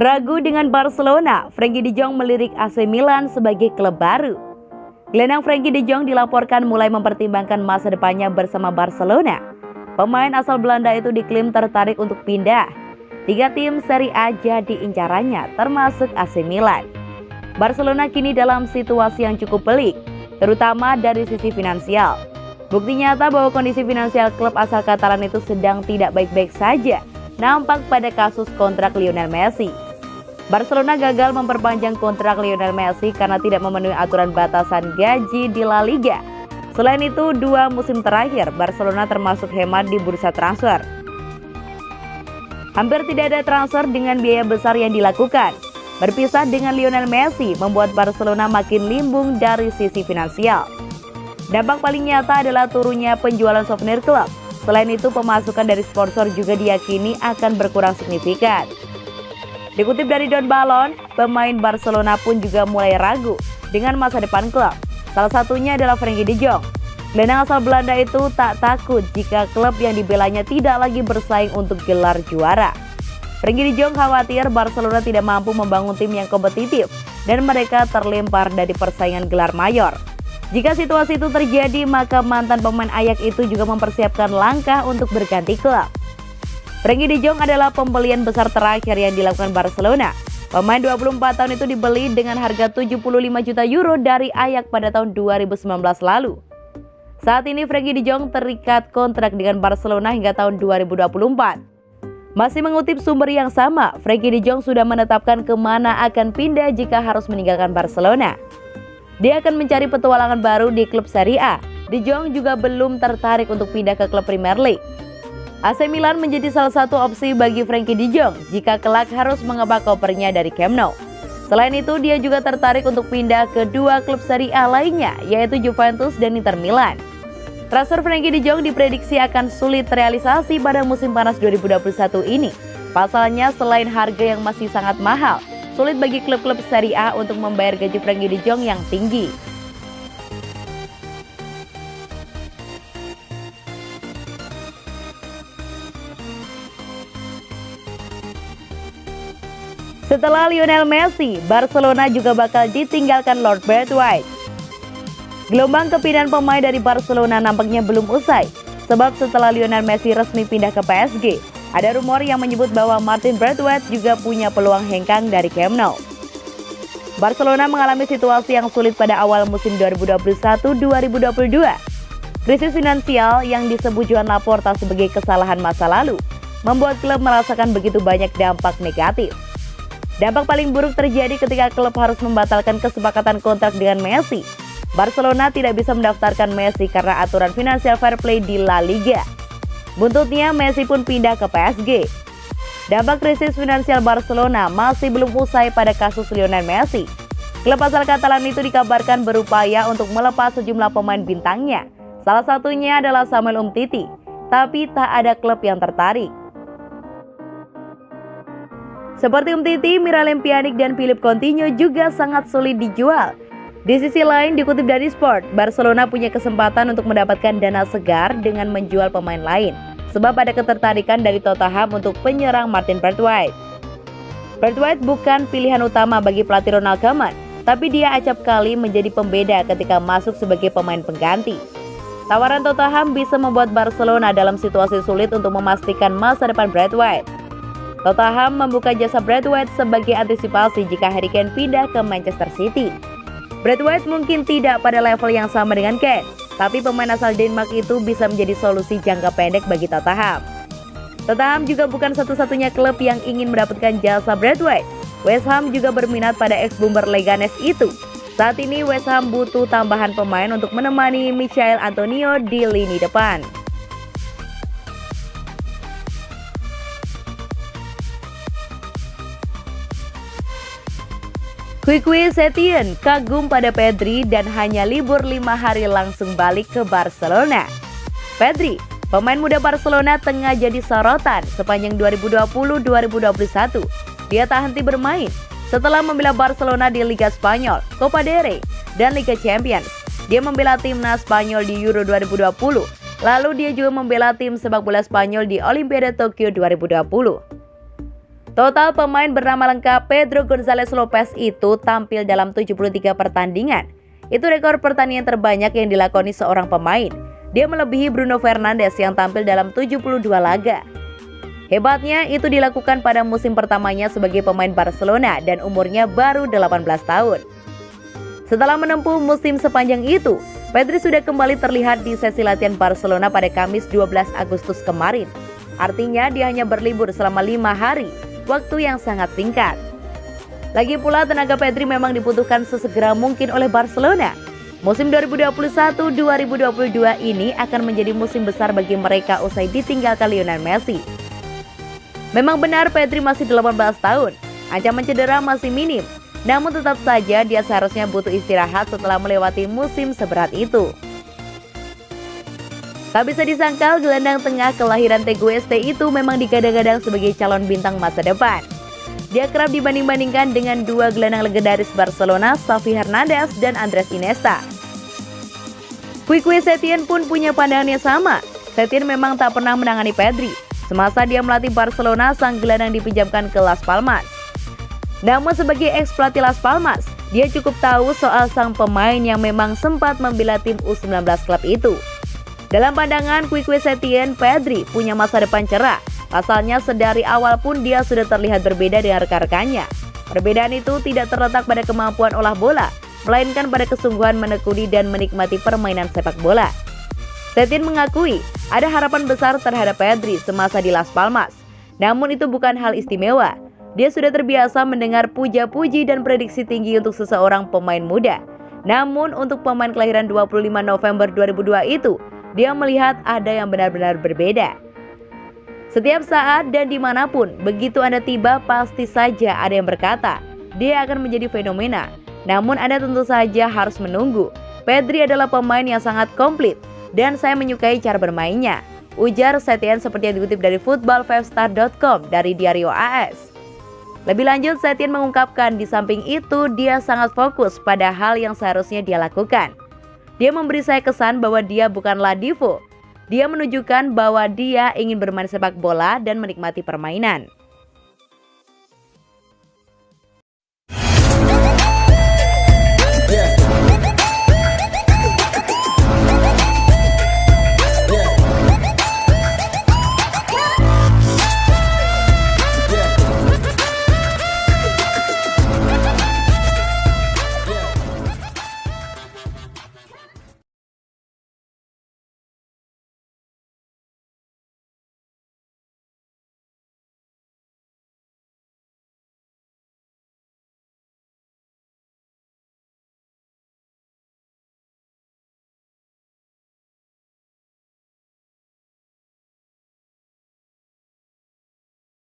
Ragu dengan Barcelona, Frenkie de Jong melirik AC Milan sebagai klub baru. Gelandang Frenkie de Jong dilaporkan mulai mempertimbangkan masa depannya bersama Barcelona. Pemain asal Belanda itu diklaim tertarik untuk pindah. 3 tim Serie A jadi incarannya, termasuk AC Milan. Barcelona kini dalam situasi yang cukup pelik, terutama dari sisi finansial. Bukti nyata bahwa kondisi finansial klub asal Katalan itu sedang tidak baik-baik saja nampak pada kasus kontrak Lionel Messi. Barcelona gagal memperpanjang kontrak Lionel Messi karena tidak memenuhi aturan batasan gaji di La Liga. Selain itu, 2 musim terakhir Barcelona termasuk hemat di bursa transfer. Hampir tidak ada transfer dengan biaya besar yang dilakukan. Berpisah dengan Lionel Messi membuat Barcelona makin limbung dari sisi finansial. Dampak paling nyata adalah turunnya penjualan souvenir klub. Selain itu, pemasukan dari sponsor juga diyakini akan berkurang signifikan. Dikutip dari Don Balon, pemain Barcelona pun juga mulai ragu dengan masa depan klub. Salah satunya adalah Frenkie de Jong. Gelandang asal Belanda itu tak takut jika klub yang dibelanya tidak lagi bersaing untuk gelar juara. Frenkie de Jong khawatir Barcelona tidak mampu membangun tim yang kompetitif dan mereka terlempar dari persaingan gelar mayor. Jika situasi itu terjadi, maka mantan pemain Ajax itu juga mempersiapkan langkah untuk berganti klub. Frenkie de Jong adalah pembelian besar terakhir yang dilakukan Barcelona. Pemain 24 tahun itu dibeli dengan harga 75 juta euro dari Ajax pada tahun 2019 lalu. Saat ini Frenkie de Jong terikat kontrak dengan Barcelona hingga tahun 2024. Masih mengutip sumber yang sama, Frenkie de Jong sudah menetapkan kemana akan pindah jika harus meninggalkan Barcelona. Dia akan mencari petualangan baru di klub Serie A. De Jong juga belum tertarik untuk pindah ke klub Premier League. AC Milan menjadi salah satu opsi bagi Frenkie de Jong jika kelak harus mengebak kopernya dari Camp Nou. Selain itu, dia juga tertarik untuk pindah ke 2 klub Serie A lainnya, yaitu Juventus dan Inter Milan. Transfer Frenkie de Jong diprediksi akan sulit terrealisasi pada musim panas 2021 ini. Pasalnya, selain harga yang masih sangat mahal, sulit bagi klub-klub Serie A untuk membayar gaji Frenkie de Jong yang tinggi. Setelah Lionel Messi, Barcelona juga bakal ditinggalkan Lord Braithwaite. Gelombang kepindahan pemain dari Barcelona nampaknya belum usai, sebab setelah Lionel Messi resmi pindah ke PSG, ada rumor yang menyebut bahwa Martin Braithwaite juga punya peluang hengkang dari Camp Nou. Barcelona mengalami situasi yang sulit pada awal musim 2021-2022. Krisis finansial yang disebut Joan Laporta sebagai kesalahan masa lalu, membuat klub merasakan begitu banyak dampak negatif. Dampak paling buruk terjadi ketika klub harus membatalkan kesepakatan kontrak dengan Messi. Barcelona tidak bisa mendaftarkan Messi karena aturan financial fair play di La Liga. Buntutnya, Messi pun pindah ke PSG. Dampak krisis finansial Barcelona masih belum usai pada kasus Lionel Messi. Klub asal Katalan itu dikabarkan berupaya untuk melepas sejumlah pemain bintangnya. Salah satunya adalah Samuel Umtiti, tapi tak ada klub yang tertarik. Seperti Umtiti, Miralem Pjanic dan Philippe Coutinho juga sangat sulit dijual. Di sisi lain, dikutip dari Sport, Barcelona punya kesempatan untuk mendapatkan dana segar dengan menjual pemain lain, sebab ada ketertarikan dari Tottenham untuk penyerang Martin Braithwaite. Braithwaite bukan pilihan utama bagi pelatih Ronald Koeman, tapi dia acap kali menjadi pembeda ketika masuk sebagai pemain pengganti. Tawaran Tottenham bisa membuat Barcelona dalam situasi sulit untuk memastikan masa depan Braithwaite. Tottenham membuka jasa Braithwaite sebagai antisipasi jika Harry Kane pindah ke Manchester City. Braithwaite mungkin tidak pada level yang sama dengan Kane, tapi pemain asal Denmark itu bisa menjadi solusi jangka pendek bagi Tottenham. Tottenham juga bukan satu-satunya klub yang ingin mendapatkan jasa Braithwaite. West Ham juga berminat pada ex-Bomber Leganes itu. Saat ini West Ham butuh tambahan pemain untuk menemani Michail Antonio di lini depan. Quique Setien kagum pada Pedri dan hanya libur 5 hari langsung balik ke Barcelona. Pedri, pemain muda Barcelona tengah jadi sorotan sepanjang 2020-2021. Dia tak henti bermain setelah membela Barcelona di Liga Spanyol, Copa del Rey, dan Liga Champions. Dia membela timnas Spanyol di Euro 2020. Lalu dia juga membela tim sepak bola Spanyol di Olimpiade Tokyo 2020. Total pemain bernama lengkap Pedro González Lopez itu tampil dalam 73 pertandingan. Itu rekor pertandingan terbanyak yang dilakoni seorang pemain. Dia melebihi Bruno Fernandes yang tampil dalam 72 laga. Hebatnya itu dilakukan pada musim pertamanya sebagai pemain Barcelona dan umurnya baru 18 tahun. Setelah menempuh musim sepanjang itu, Pedri sudah kembali terlihat di sesi latihan Barcelona pada Kamis 12 Agustus kemarin. Artinya dia hanya berlibur selama 5 hari, waktu yang sangat singkat. Lagi pula tenaga Pedri memang dibutuhkan sesegera mungkin oleh Barcelona. Musim 2021-2022 ini akan menjadi musim besar bagi mereka usai ditinggalkan Lionel Messi. Memang benar Pedri masih 18 tahun, ancaman cedera masih minim. Namun tetap saja dia seharusnya butuh istirahat setelah melewati musim seberat itu. Tak bisa disangkal gelandang tengah kelahiran Tegueste itu memang digadang-gadang sebagai calon bintang masa depan. Dia kerap dibanding-bandingkan dengan dua gelandang legendaris Barcelona, Xavi Hernandez dan Andres Iniesta. Quique Setién pun punya pandangan yang sama. Setién memang tak pernah menangani Pedri. Semasa dia melatih Barcelona, sang gelandang dipinjamkan ke Las Palmas. Namun sebagai ex-pelatih Las Palmas, dia cukup tahu soal sang pemain yang memang sempat membela tim U19 klub itu. Dalam pandangan Quique Setién, Pedri punya masa depan cerah. Pasalnya sedari awal pun dia sudah terlihat berbeda dengan rekan-rekannya. Perbedaan itu tidak terletak pada kemampuan olah bola, melainkan pada kesungguhan menekuni dan menikmati permainan sepak bola. Setién mengakui ada harapan besar terhadap Pedri semasa di Las Palmas. Namun itu bukan hal istimewa. Dia sudah terbiasa mendengar puja-puji dan prediksi tinggi untuk seseorang pemain muda. Namun untuk pemain kelahiran 25 November 2002 itu, dia melihat ada yang benar-benar berbeda. Setiap saat dan dimanapun, begitu Anda tiba pasti saja ada yang berkata, dia akan menjadi fenomena. Namun Anda tentu saja harus menunggu. Pedri adalah pemain yang sangat komplit dan saya menyukai cara bermainnya, ujar Setién seperti yang dikutip dari football5star.com dari Diario AS. Lebih lanjut, Setién mengungkapkan di samping itu dia sangat fokus pada hal yang seharusnya dia lakukan. Dia memberi saya kesan bahwa dia bukanlah divo. Dia menunjukkan bahwa dia ingin bermain sepak bola dan menikmati permainan.